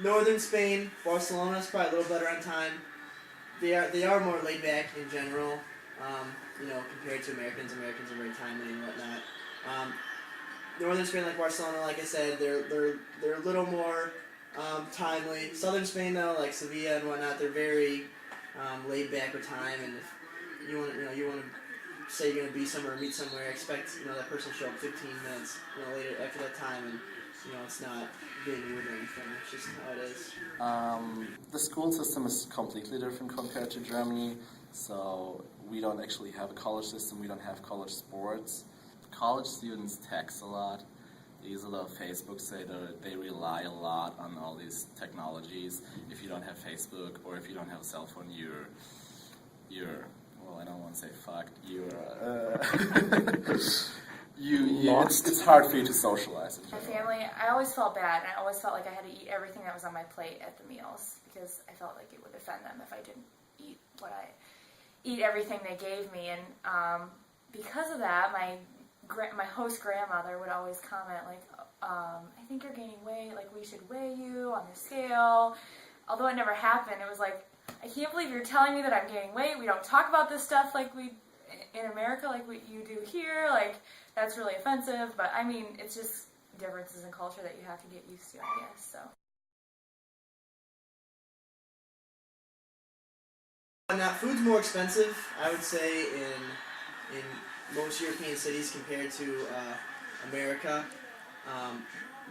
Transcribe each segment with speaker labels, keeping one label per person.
Speaker 1: Northern Spain, Barcelona is probably a little better on time. They are more laid back in general. Compared to Americans. Americans are very timely and whatnot. Um, Northern Spain, like Barcelona, like I said, they're a little more timely. Southern Spain, though, like Sevilla and whatnot, they're very laid back with time. And if you want to say you're going to be somewhere or meet somewhere, expect that person to show up 15 minutes later after that time, and it's not being rude or anything. It's just how it is.
Speaker 2: The school system is completely different compared to Germany, so we don't actually have a college system, we don't have college sports. College students text a lot, they use a lot of Facebook, they rely a lot on all these technologies. If you don't have Facebook or if you don't have a cell phone, well, I don't want to say fucked, it's hard for you to socialize.
Speaker 3: My family, I always felt bad, and I always felt like I had to eat everything that was on my plate at the meals, because I felt like it would offend them if I didn't eat everything they gave me. And because of that, my host grandmother would always comment like, I think you're gaining weight, like we should weigh you on the scale. Although it never happened, it was like, I can't believe you're telling me that I'm gaining weight. We don't talk about this stuff like we in America, like what you do here. Like, that's really offensive. But I mean, it's just differences in culture that you have to get used to, I guess. So.
Speaker 1: Now, food's more expensive, I would say, in most European cities compared to America.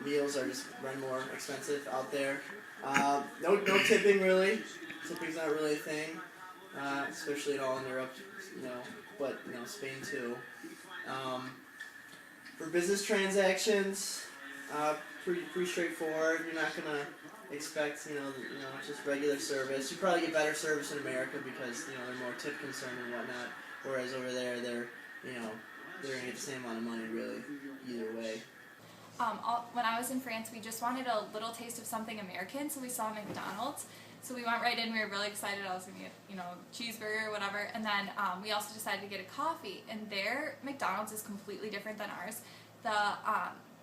Speaker 1: Meals run more expensive out there. No tipping really. Tipping's not really a thing, especially at all in Europe. But Spain too. For business transactions, pretty straightforward. You're not gonna expect just regular service. You probably get better service in America because they're more tip concerned and whatnot. Whereas over there, they're gonna get the same amount of money really either way.
Speaker 4: When I was in France, we just wanted a little taste of something American, so we saw McDonald's. So we went right in, we were really excited. I was going to get, cheeseburger or whatever. And then we also decided to get a coffee. And their McDonald's is completely different than ours. The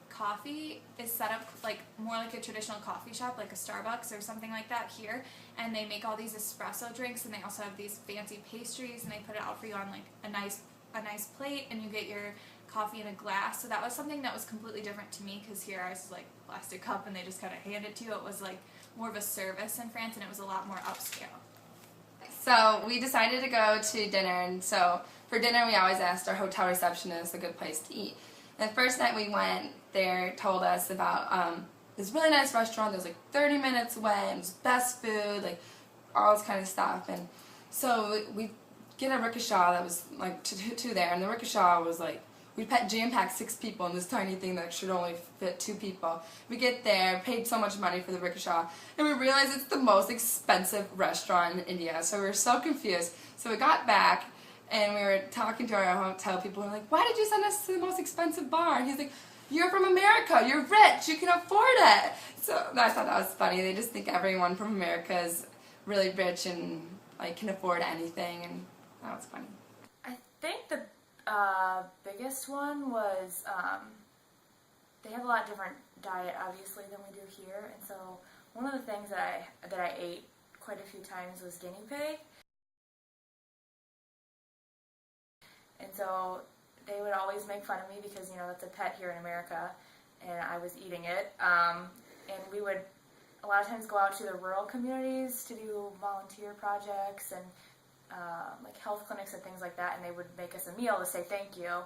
Speaker 4: coffee is set up more like a traditional coffee shop, like a Starbucks or something like that here. And they make all these espresso drinks, and they also have these fancy pastries, and they put it out for you on a nice plate, and you get your coffee in a glass. So that was something that was completely different to me, because here ours is like plastic cup and they just kind of hand it to you. It was like more of a service in France, and it was a lot more upscale.
Speaker 5: So we decided to go to dinner, and so for dinner we always asked our hotel receptionist a good place to eat. And the first night we went, they told us about this really nice restaurant that was 30 minutes away, and it was best food, all this kind of stuff. And so we get a rickshaw that was two there, and the rickshaw was we jam-packed 6 people in this tiny thing that should only fit 2 people. We get there, paid so much money for the rickshaw, and we realized it's the most expensive restaurant in India. So we were so confused. So we got back, and we were talking to our hotel people, and we're like, why did you send us to the most expensive bar? And he's like, you're from America, you're rich, you can afford it. So I thought that was funny. They just think everyone from America is really rich and can afford anything, and that was funny.
Speaker 3: I think the biggest one was they have a lot different diet, obviously, than we do here, and so one of the things that I ate quite a few times was guinea pig, and so they would always make fun of me because that's a pet here in America, and I was eating it, and we would a lot of times go out to the rural communities to do volunteer projects and health clinics and things like that, and they would make us a meal to say thank you,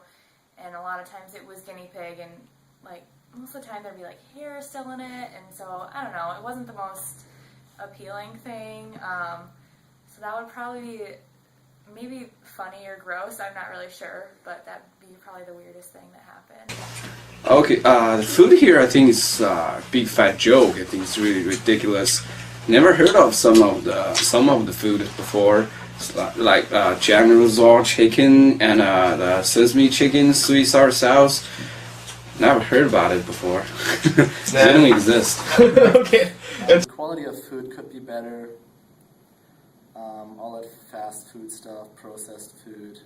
Speaker 3: and a lot of times it was guinea pig, and most of the time there'd be hair still in it, and so I don't know, it wasn't the most appealing thing, so that would probably be maybe funny or gross, I'm not really sure, but that'd be probably the weirdest thing that happened.
Speaker 6: Okay, the food here I think is a big fat joke. I think it's really ridiculous. Never heard of some of the food before. General Tso chicken and the sesame chicken, sweet sour sauce. Never heard about it before. They don't exist.
Speaker 2: Okay. The quality of food could be better. All that fast food stuff, processed food.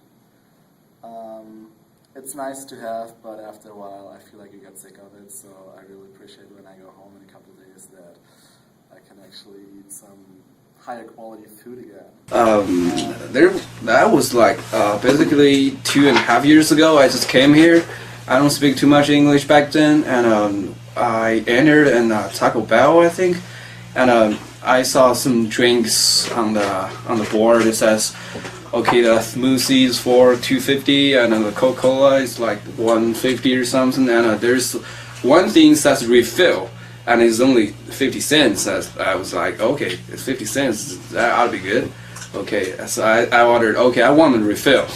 Speaker 2: It's nice to have, but after a while I feel like you get sick of it, so I really appreciate when I go home in a couple of days that I can actually eat some higher quality food again.
Speaker 6: That was like basically 2.5 years ago. I just came here. I don't speak too much English back then, and I entered in Taco Bell, I think, and I saw some drinks on the board. It says, okay, the smoothie is for $2.50, and the Coca-Cola is like $1.50 or something, and there's one thing says refill, and it's only 50 cents. I was like, okay, it's 50 cents. That ought to be good. Okay, so I ordered. Okay, I want a refill.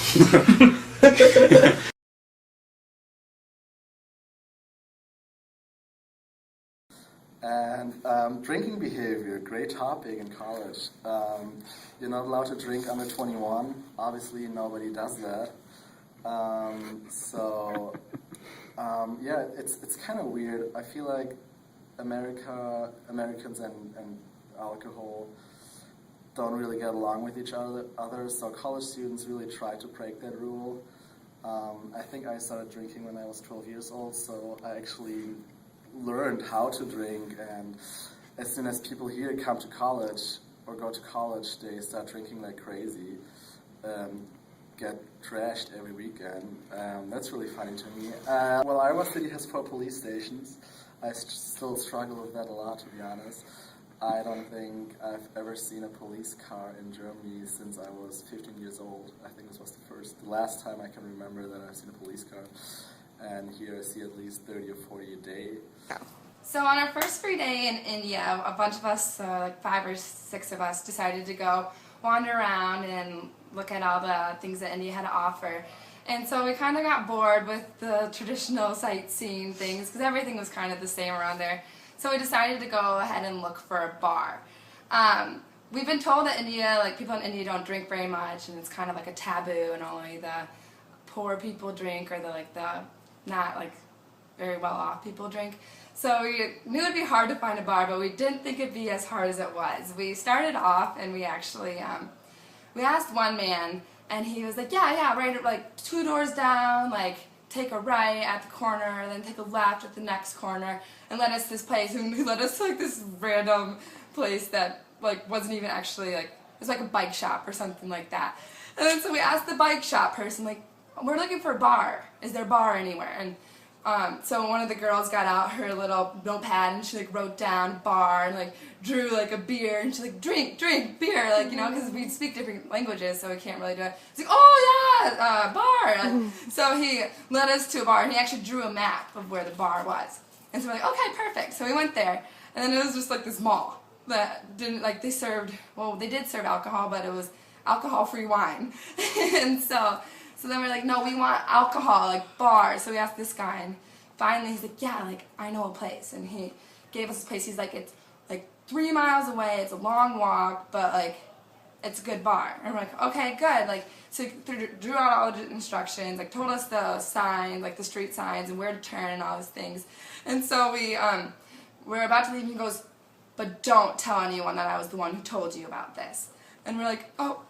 Speaker 2: And drinking behavior, great topic in college. You're not allowed to drink under 21. Obviously, nobody does that. Yeah, it's kind of weird. I feel like Americans and alcohol don't really get along with each other. So college students really try to break that rule. I think I started drinking when I was 12 years old, so I actually learned how to drink, and as soon as people here come to college or go to college, they start drinking like crazy, get trashed every weekend. That's really funny to me. Well, Iowa City has 4 police stations. I still struggle with that a lot, to be honest. I don't think I've ever seen a police car in Germany since I was 15 years old. I think this was the last time I can remember that I've seen a police car. And here I see at least 30 or 40 a day.
Speaker 5: So on our first free day in India, a bunch of us, like 5 or 6 of us, decided to go wander around and look at all the things that India had to offer. And so we kind of got bored with the traditional sightseeing things because everything was kind of the same around there. So we decided to go ahead and look for a bar. We've been told that India, like people in India don't drink very much, and it's kind of like a taboo, and only the poor people drink, or the not like very well off people drink. So we knew it'd be hard to find a bar, but we didn't think it'd be as hard as it was. We started off and we actually we asked one man, and he was like, yeah, right, like 2 doors down, like take a right at the corner, then take a left at the next corner, and led us this place. And he led us to like this random place that like wasn't even actually like, it was like a bike shop or something like that. And then so we asked the bike shop person, like, we're looking for a bar. Is there a bar anywhere? And so one of the girls got out her little notepad and she like wrote down bar and like drew like a beer, and she's like, drink beer, like, you know, because we speak different languages, so we can't really do it. He's like, oh yeah, bar. Like, so he led us to a bar, and he actually drew a map of where the bar was. And so we're like, okay, perfect. So we went there, and then it was just like this mall that didn't, like, they did serve alcohol, but it was alcohol-free wine. And so then we're like, no, we want alcohol, like bar. So we asked this guy, and finally he's like, yeah, like, I know a place. And he gave us this place. He's like, it's like 3 miles away, it's a long walk, but like, it's a good bar. And we're like, okay, good. Like, so he drew out all the instructions, like told us the signs, like the street signs, and where to turn and all these things. And so we're about to leave, and he goes, but don't tell anyone that I was the one who told you about this. And we're like, oh,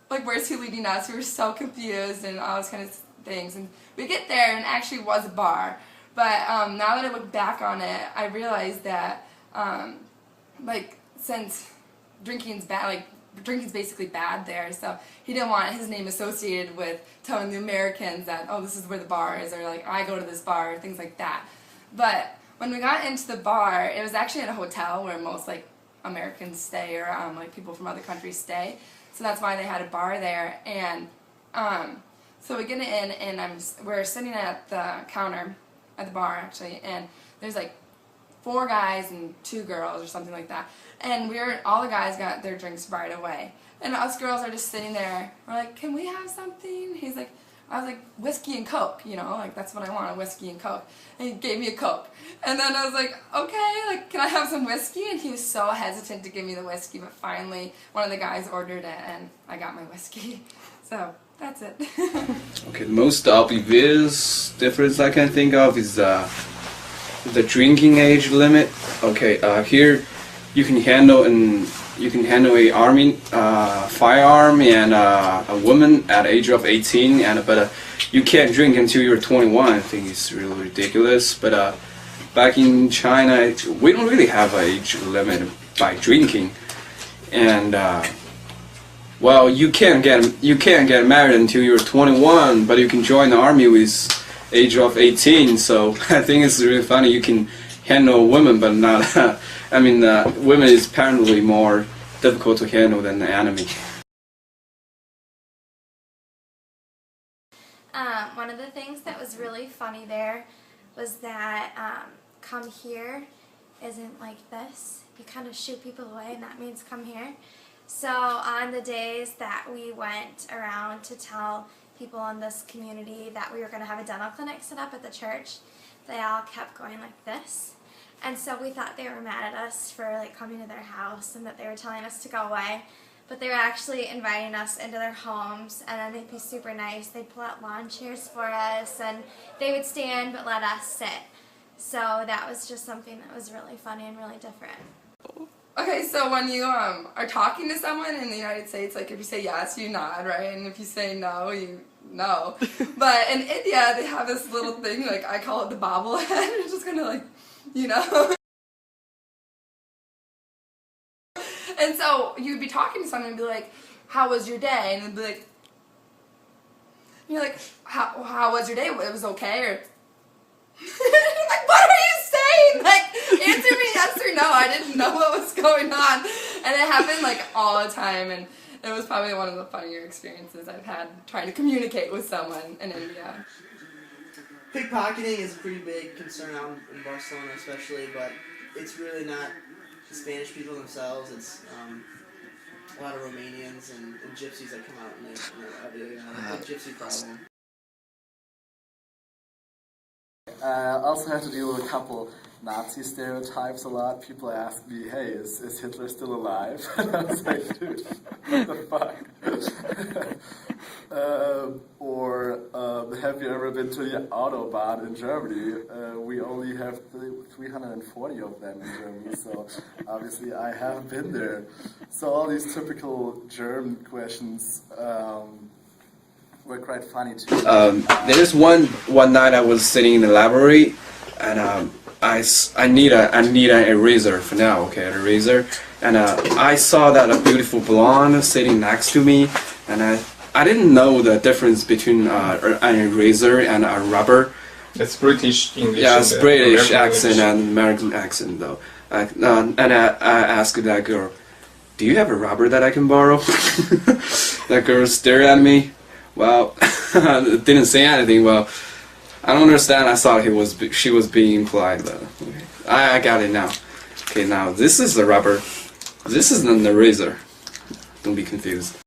Speaker 5: like, where's he leading us? We were so confused and all those kind of things. And we get there, and it actually was a bar. But now that I look back on it, I realized that, like, since drinking's bad, like, drinking's basically bad there, so he didn't want his name associated with telling the Americans that, oh, this is where the bar is, or like, I go to this bar, or things like that. But when we got into the bar, it was actually at a hotel where most, like, Americans stay, or like people from other countries stay. So that's why they had a bar there. And so we get in, and we're sitting at the counter at the bar, actually, and there's like 4 guys and 2 girls or something like that. And all the guys got their drinks right away. And us girls are just sitting there. We're like, can we have something? I was like, whiskey and Coke, you know, like, that's what I want, a whiskey and Coke. And he gave me a Coke. And then I was like, okay, like, can I have some whiskey? And he was so hesitant to give me the whiskey, but finally one of the guys ordered it, and I got my whiskey. So that's it.
Speaker 6: Okay, the most obvious difference I can think of is the drinking age limit. Okay, here you can handle a army firearm and a woman at the age of 18, but you can't drink until you're 21. I think it's really ridiculous. But back in China, we don't really have an age limit. by drinking, and well, you can't get married until you're 21, but you can join the army with age of 18. So I think it's really funny. You can handle women, but not. I mean, women is apparently more difficult to handle than the enemy.
Speaker 7: One of the things that was really funny there was that come here isn't like this. You kind of shoot people away and that means come here. So on the days that we went around to tell people in this community that we were going to have a dental clinic set up at the church, they all kept going like this. And so we thought they were mad at us for like coming to their house and that they were telling us to go away. But they were actually inviting us into their homes, and then they'd be super nice. They'd pull out lawn chairs for us, and they would stand but let us sit. So that was just something that was really funny and really different.
Speaker 5: Okay, so when you are talking to someone in the United States, like if you say yes, you nod, right? And if you say no, you no. But in India, they have this little thing, like I call it the bobblehead. It's just kind of like, you know. And so you'd be talking to someone and be like, how was your day? And they'd be like, you're like, how was your day? It was okay? Or, like, what are you saying? Like, answer me yes or no. I didn't know what was going on. And it happened, like, all the time. And it was probably one of the funnier experiences I've had trying to communicate with someone in India.
Speaker 1: Pickpocketing is a pretty big concern out in Barcelona, especially, but it's really not the Spanish people themselves. It's a lot of Romanians and gypsies that come out and they're a gypsy problem.
Speaker 2: I also have to deal with a couple Nazi stereotypes a lot. People ask me, hey, is Hitler still alive? And I was like, dude, what the fuck? Have you ever been to the Autobahn in Germany? We only have 340 of them in Germany, so obviously I have been there. So all these typical German questions were quite funny too.
Speaker 6: There's one night I was sitting in the library, and I need an eraser for now. Okay, an eraser, and I saw that a beautiful blonde sitting next to me, and I didn't know the difference between an eraser and a rubber.
Speaker 8: That's British English.
Speaker 6: Yeah, it's British
Speaker 8: American
Speaker 6: accent
Speaker 8: English.
Speaker 6: and American accent though. And I asked that girl, "Do you have a rubber that I can borrow?" That girl stared at me. Well, didn't say anything. Well, I don't understand. I thought she was being implied, but okay. I got it now. Okay, now this is the rubber. This is an eraser. Don't be confused.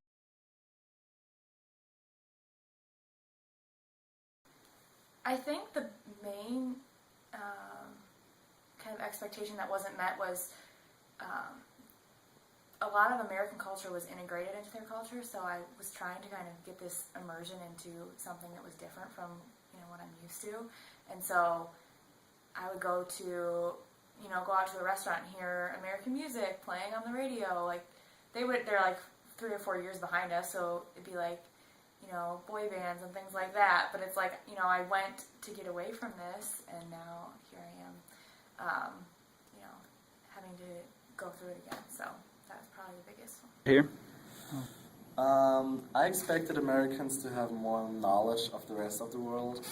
Speaker 3: I think the main kind of expectation that wasn't met was a lot of American culture was integrated into their culture, so I was trying to kind of get this immersion into something that was different from what I'm used to, and so I would go out to a restaurant and hear American music playing on the radio. Like they're like 3 or 4 years behind us, so it'd be like boy bands and things like that. But it's like I went to get away from this, and now here I am, having to go through it again. So that's probably the biggest one.
Speaker 8: Here.
Speaker 2: I expected Americans to have more knowledge of the rest of the world.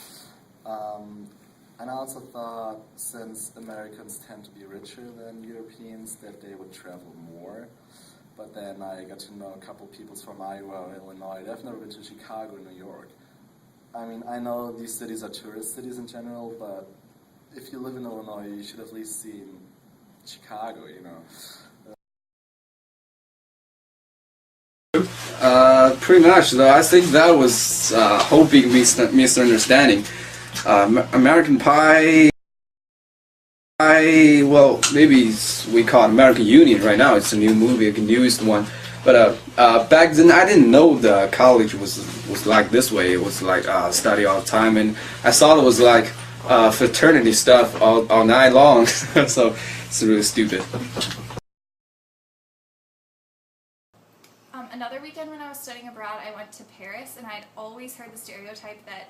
Speaker 2: And I also thought, since Americans tend to be richer than Europeans, that they would travel more. But then I got to know a couple people from Iowa or Illinois. They've never been to Chicago and New York. I mean, I know these cities are tourist cities in general, but if you live in Illinois, you should at least see Chicago,
Speaker 6: Pretty much, though. I think that was a whole big misunderstanding. American Pie, well, maybe we call it American Union right now. It's a new movie, a newest one. But back then, I didn't know the college was like this way. It was like study all the time, and I thought it was like fraternity stuff all night long. So it's really stupid.
Speaker 4: Another weekend when I was studying abroad, I went to Paris, and I'd always heard the stereotype that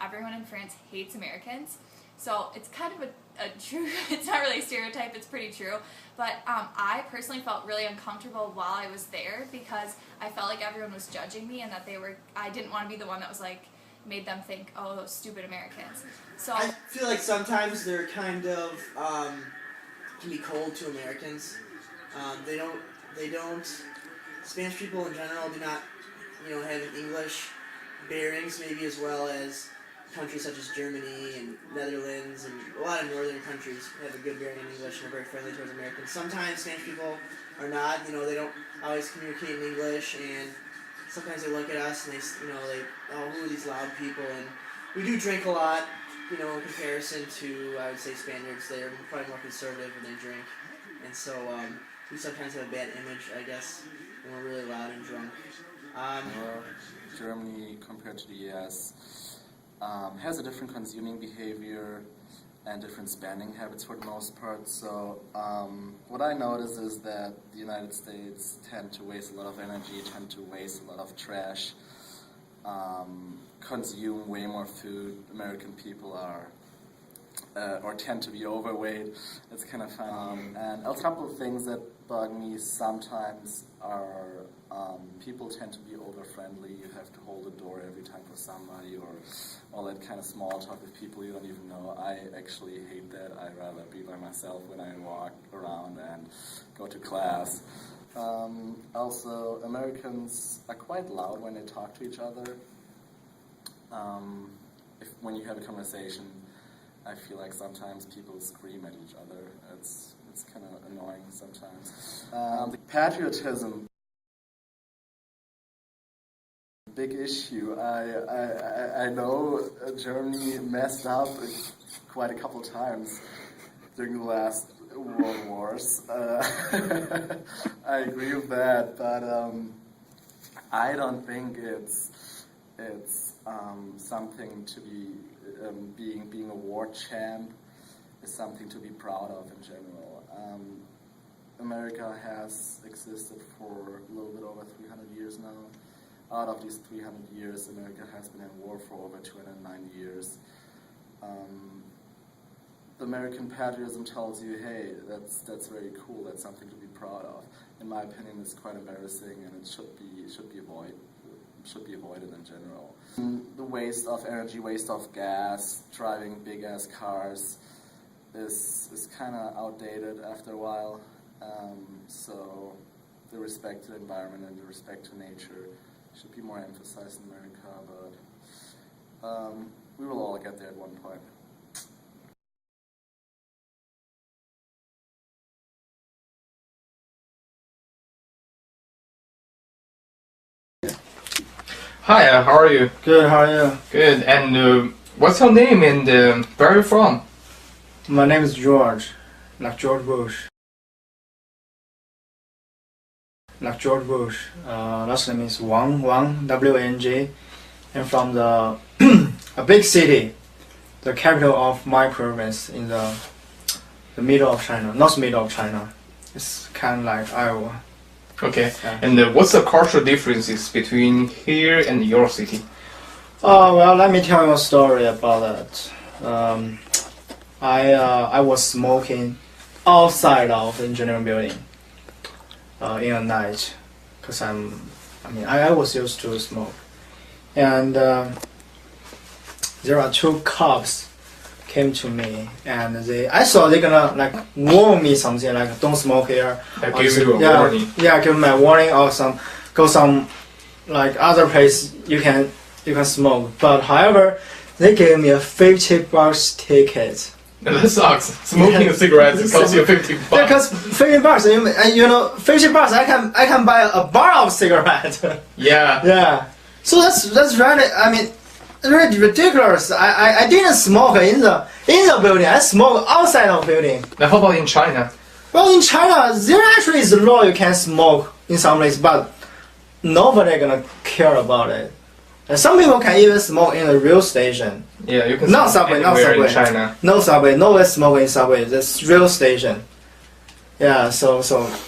Speaker 4: everyone in France hates Americans. So it's kind of a true. It's not really a stereotype. It's pretty true. But I personally felt really uncomfortable while I was there because I felt like everyone was judging me and that I didn't want to be the one that was like made them think, oh, those stupid Americans. So
Speaker 1: I feel like sometimes they're kind of can be cold to Americans. They don't. Spanish people in general do not, have an English bearings maybe as well as countries such as Germany and Netherlands and a lot of northern countries have a good bearing in English and are very friendly towards Americans. Sometimes Spanish people are not, they don't always communicate in English, and sometimes they look at us and oh, who are these loud people? And we do drink a lot, in comparison to, I would say, Spaniards. They're probably more conservative when they drink, and so we sometimes have a bad image, I guess, when we're really loud and drunk.
Speaker 2: Germany, compared to the US, has a different consuming behavior and different spending habits for the most part. So what I notice is that the United States tend to waste a lot of energy, tend to waste a lot of trash, consume way more food. American people are or tend to be overweight. It's kind of funny. And a couple of things that bug me sometimes are people tend to be over-friendly. You have to hold the door every time for somebody, or all that kind of small talk with people you don't even know. I actually hate that. I'd rather be by myself when I walk around and go to class. Also, Americans are quite loud when they talk to each other. When you have a conversation, I feel like sometimes people scream at each other. It's kind of annoying sometimes. The patriotism, big issue. I know Germany messed up quite a couple times during the last world wars. I agree with that, but I don't think it's something to be being a war champ is something to be proud of in general. America has existed for a little bit over 300 years now. Out of these 300 years, America has been in war for over 290 years. The American patriotism tells you, hey, that's very cool. That's something to be proud of. In my opinion, it's quite embarrassing, and it should be avoided in general. The waste of energy, waste of gas, driving big ass cars is kind of outdated after a while. So the respect to the environment and the respect to nature should be more emphasized in America, but we will all get there at one point.
Speaker 8: Hi, how are you?
Speaker 9: Good, how are you?
Speaker 8: Good. And what's your name and where are you from?
Speaker 9: My name is George, like George Bush. Like George Bush. Last name is Wang, W-A-N-G. I'm from a big city, the capital of my province in the middle of China, north middle of China. It's kind of like Iowa.
Speaker 8: Okay.
Speaker 9: Yeah.
Speaker 8: And what's the cultural differences between here and your city?
Speaker 9: Well, let me tell you a story about that. I was smoking outside of the engineering building in a night, because I was used to smoke, and there are two cops came to me, and I thought they're gonna like warn me something like don't smoke here.
Speaker 8: Give you a warning.
Speaker 9: Yeah, give me a warning or go some like other place you can smoke. But however, they gave me a $50 ticket.
Speaker 8: That sucks. Smoking cigarettes costs you $50.
Speaker 9: Yeah, because $50, you know, $50 I can buy a bar of cigarettes.
Speaker 8: Yeah.
Speaker 9: Yeah. So that's really, really ridiculous. I didn't smoke in the building. I smoked outside of the building.
Speaker 8: Now how about in China?
Speaker 9: Well, in China, there actually is a law you can smoke in some place, but nobody gonna care about it. And some people can even smoke in a real station.
Speaker 8: Yeah, you can
Speaker 9: Not
Speaker 8: smoke
Speaker 9: subway, not
Speaker 8: anywhere
Speaker 9: subway.
Speaker 8: in China.
Speaker 9: No subway, no way smoking in subway. That's real station. Yeah, so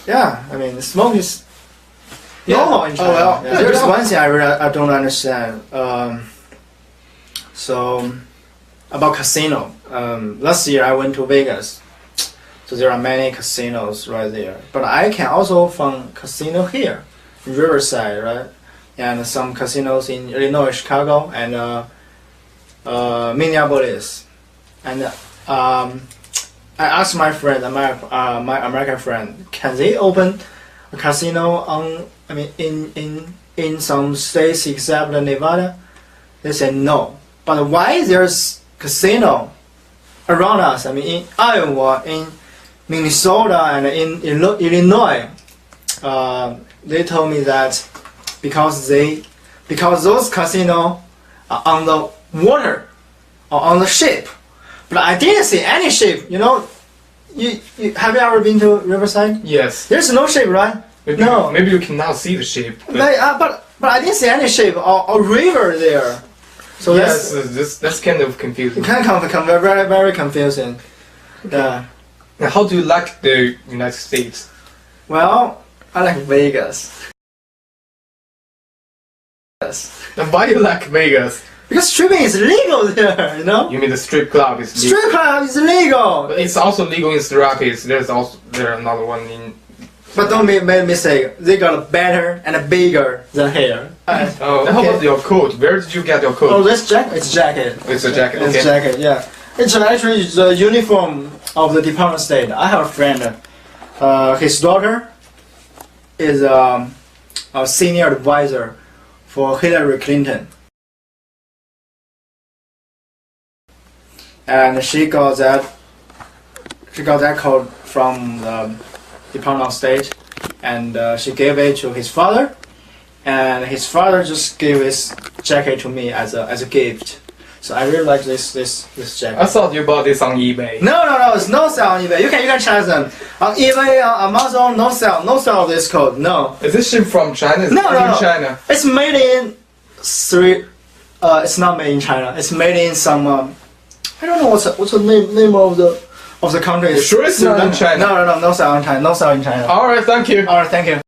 Speaker 9: yeah, smoke is normal in China.
Speaker 8: Oh, well.
Speaker 9: Yeah, there's one thing I don't understand. So about casino. Last year I went to Vegas, so there are many casinos right there. But I can also find casino here, in Riverside, right? And some casinos in Illinois, Chicago, and Minneapolis. And I asked my friend, my American friend, can they open a casino in some states except Nevada? They said no. But why there's casino around us? In Iowa, in Minnesota, and in Illinois. They told me that because those casinos are on the water or on the ship. But I didn't see any ship. Have you ever been to Riverside?
Speaker 8: Yes.
Speaker 9: There's no ship, right? No.
Speaker 8: Maybe you cannot see the ship.
Speaker 9: But I didn't see any ship or river there. So
Speaker 8: yes, that's kind of confusing.
Speaker 9: Kind of very, very confusing. Yeah.
Speaker 8: Now, how do you like the United States?
Speaker 9: Well, I like Vegas.
Speaker 8: And why do you like Vegas?
Speaker 9: Because stripping is legal there,
Speaker 8: You mean the strip club is legal?
Speaker 9: Strip club is legal.
Speaker 8: But it's also legal in Syracuse. There's another one in.
Speaker 9: But don't make a mistake. They got better and bigger than here.
Speaker 8: Oh, how about your coat? Where did you get your coat?
Speaker 9: Oh, this jacket. It's jacket.
Speaker 8: It's a jacket.
Speaker 9: It's
Speaker 8: Okay.
Speaker 9: jacket. Yeah. It's actually the uniform of the Department of State. I have a friend. His daughter is a senior advisor for Hillary Clinton. And she got that coat from the Department of State, and she gave it to his father, and his father just gave his jacket to me as a gift. So I really like this jacket.
Speaker 8: I thought you bought this on eBay.
Speaker 9: No, it's no sale on eBay. You can check them on eBay, on Amazon. No sale of this coat. No.
Speaker 8: Is this ship from China?
Speaker 9: No.
Speaker 8: China.
Speaker 9: It's made in it's not made in China. It's made in some. I don't know what's the name of the country.
Speaker 8: You sure it's not in China?
Speaker 9: No sale in China. No sale in China.
Speaker 8: All right, thank you.
Speaker 9: All right, thank you.